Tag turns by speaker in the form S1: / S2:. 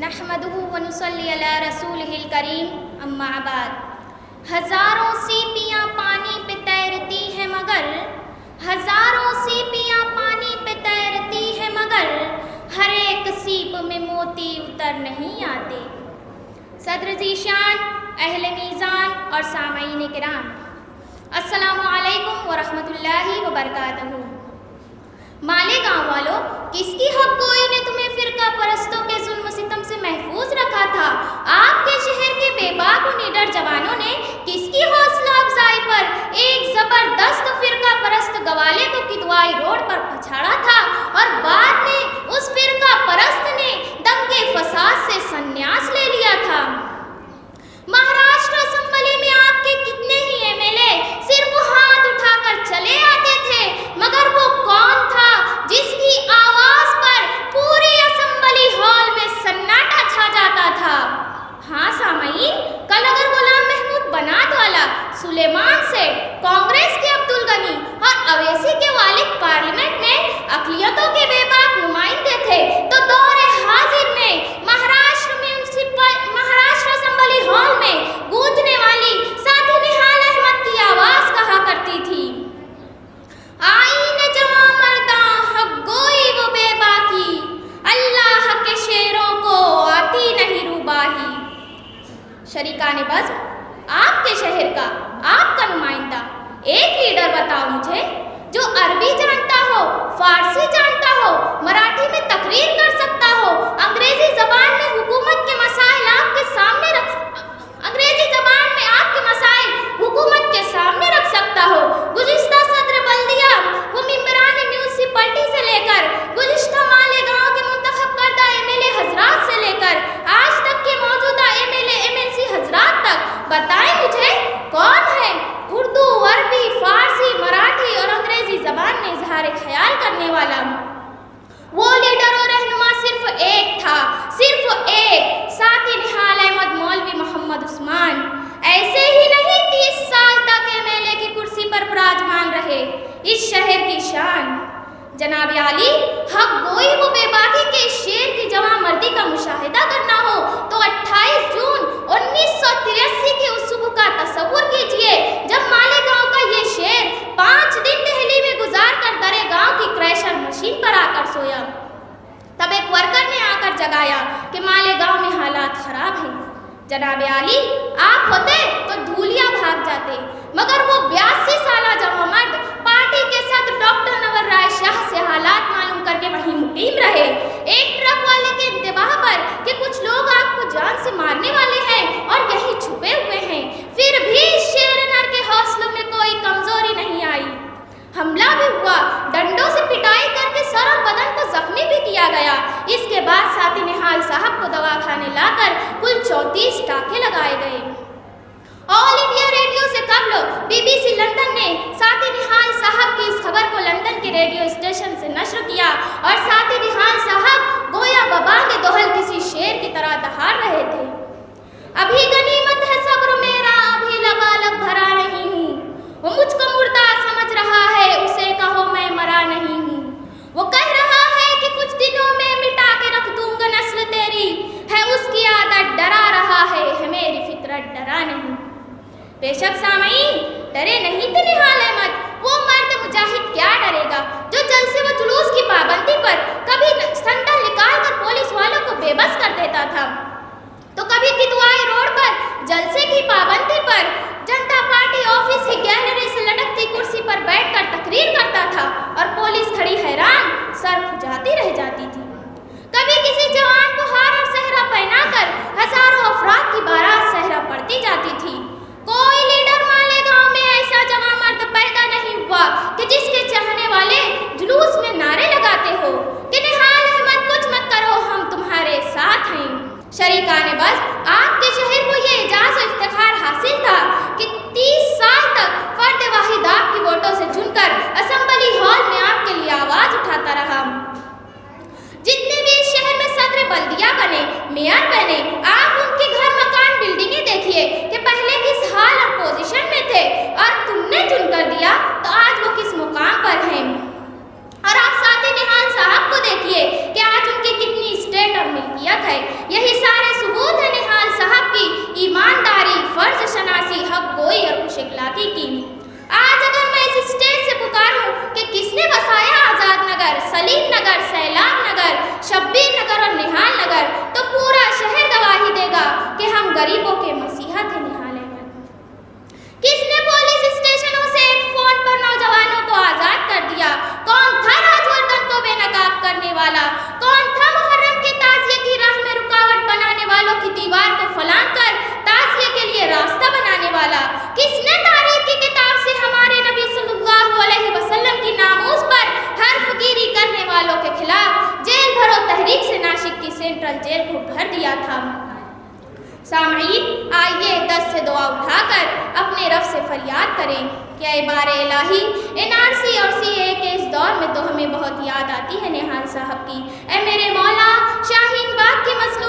S1: नहमदुहु व नुसल्ली अला रसूलिहिल करीम, अम्मा बाद। हज़ारों सीपियाँ पानी पे तैरती हैं मगर, हज़ारों सीपियाँ पानी पे तैरती हैं मगर, हर एक सीप में मोती उतर नहीं आते। सदर ज़ीशान, अहले मीज़ान और सामईन किराम, अस्सलामु अलैकुम व रहमतुल्लाहि व बरकातहू। मालेगांव वालों, किसकी हक गोई ने तुम्हें फिरका परस्तों के जुल्म सितम से महफूज रखा था? आपके शहर के बेबाक और निडर जवानों ने किसकी हौसला अफजाई पर एक जबरदस्त फिरका परस्त गवाले को किदवाई रोड पर पछाड़ा था और बाद में उस फिरका परस्त ने दंगे फसाद से संन्यास ले लिया था। महाराष्ट्र असेंबली में आपके कितने ही एमएलए सिर्फ हाथ उठाकर चले आते थे, मगर वो कौन था जिसकी आवाज पर पूरी असेंबली हॉल में सन्नाटा छा जाता था? हाँ सामईन, कल अगर गुलाम महमूद बनात वाला, सुलेमान सेठ, कांग्रेस के अब्दुल गनी और अवैसी के वालिद पार्लियामेंट में अक़लियतों के बेबाक नुमाइंदे थे, तो दौरे हाजिर में महाराष्ट्र असेंबली हॉल में गूंजने वाली साथी निहाल अहमद की आवाज कहा करती थी, आईन जवां मर्दा हक गोई वो बेबाकी, अल्लाह के शेरों को आती नहीं रूबाही। शरीकाने बज़्म, आपके शहर का आपका नुमाइंदा एक लीडर बताओ मुझे जो अरबी जानता हो, फारसी जानता हो, मराठी में तकरीर कर सकता हो, अंग्रेजी जबान में हुकूमत के मसाइल आपके सामने रख सकता हो। गुज़िश्ता सदर बल्दिया वो मिंबरान म्यूनसिपलिटी से लेकर गुज़िश्ता मालेगांव के मुंतखब करदा एमएलए हजरात से लेकर आज तक के मौजूदा एमएलए एमएलसी हजरात तक बताएं मुझे कौन है उर्दू, अरबी, फारसी, मराठी और अंग्रेजी जबान में इजहार ख्याल करने वाला? वो लीडर और रहनुमा सिर्फ एक था, सिर्फ एक, साथी निहाल अहमद मौलवी मोहम्मद उस्मान। ऐसे ही नहीं 30 साल तक एमएलए की कुर्सी पर विराजमान रहे इस शहर की शान जनाब आली। हक गोई वो बेबाकी के शेर की जवां मर्दी का मुशाहिदा करना हो तो 28 जून 1983 के उस सुबह का तसव्वुर कीजिए जब मालेगांव का ये शेर 5 दिन दिल्ली में गुजार कर दरे गांव की क्रैशर मशीन पर आकर सोया। तब एक वर्कर ने आकर जगाया कि मालेगांव में हालात खराब हैं। जनाब आली, आप होते तो धूलिया भाग जाते, मगर वो 82 साला जवां मर्द पार्टी के सदर डॉक्टर नवर राय शाह से हालात मालूम करके वहीं मुकीम रहे। एक ट्रक वाले के इंतबाह पर कि कुछ लोग आपको जान से मारने वाले हैं और यहीं छुपे हुए हैं, फिर भी शेर नर के हौसलों में कोई कमजोरी नहीं आई। हमला भी हुआ, डंडों से पिटाई करके सर और बदन को जख्मी भी किया गया। इसके बाद साथी निहाल साहब को दवाखाने लाकर कुल 34 टाके लगाए गए। ऑल इंडिया रेडियो से कबल बीबीसी लंदन ने साथी निहाल साहब की इस खबर को लंदन के रेडियो स्टेशन से नश्र किया और साथी निहाल साहब गोया बबांग दोहल किसी शेर की तरह दहाड़ रहे थे। अभी गनीमत है सब्र मेरा, अभी लबालब भरा नहीं हूँ, वो मुझको मुर्दा समझ रहा है, उसे कहो मैं मरा नहीं हूँ। वो कह रहा है कि कुछ दिनों में मिटा के रख दूंगा नस्ल तेरी, है उसकी आदत डरा रहा है मेरी फितरत डरा नहीं। बेशक सामईन, डरे नहीं थे निहाल अहमद। वो मर्द मुजाहिद क्या डरेगा जो जलसे व जुलूस की पाबंदी पर कभी संदल निकाल कर पुलिस वालों को बेबस कर देता था, तो कभी किदवाई रोड पर जलसे की पाबंदी पर जनता पार्टी ऑफिस की गैलरी से लटकती कुर्सी पर बैठकर तकरीर करता था और पुलिस खड़ी हैरान सर खुजाती रह जाती थी। कभी किसी जवान को हार और सहरा पहनाकर हजारों अफराद की बारात सहरा पड़ती जाती थी। कोई लीडर मालेगांव में ऐसा जवां मर्द पैदा नहीं हुआ कि जिसके चाहने वाले जुलूस में नारे लगाते हो कि निहाल अहमद कुछ मत करो, हम तुम्हारे साथ हैं। शरीकाने बज़्म, आपके शहर को ये एजाज़ और इफ्तिखार हासिल था कि 30 साल तक फर्द वाहिद आपकी वोटों से चुनकर असेंबली हॉल में आपके लिए आवाज़ उठाता रहा। जितने भी इस शहर में सदर बल्दिया बने, मेयर बने, आप उनके घर मकान बिल्डिंगें देखिए कि पहले किस हाल और पोजीशन में थे और तुमने चुनकर दिया तो आज वो किस मुकाम पर हैं। और आप साथी निहाल साहब को देखिए कि आज उनकी कितनी स्टेट और मिल्कियत है। यही जेल को भर दिया था। सामईन, आइए दस्त से दुआ उठा कर अपने रब से फरियाद करें कि ऐ बारे इलाही, एनआरसी और सीए के इस दौर में तो हमें बहुत याद आती है निहाल साहब की। ऐ मेरे मौला, शाहीन बाग की मस्जिद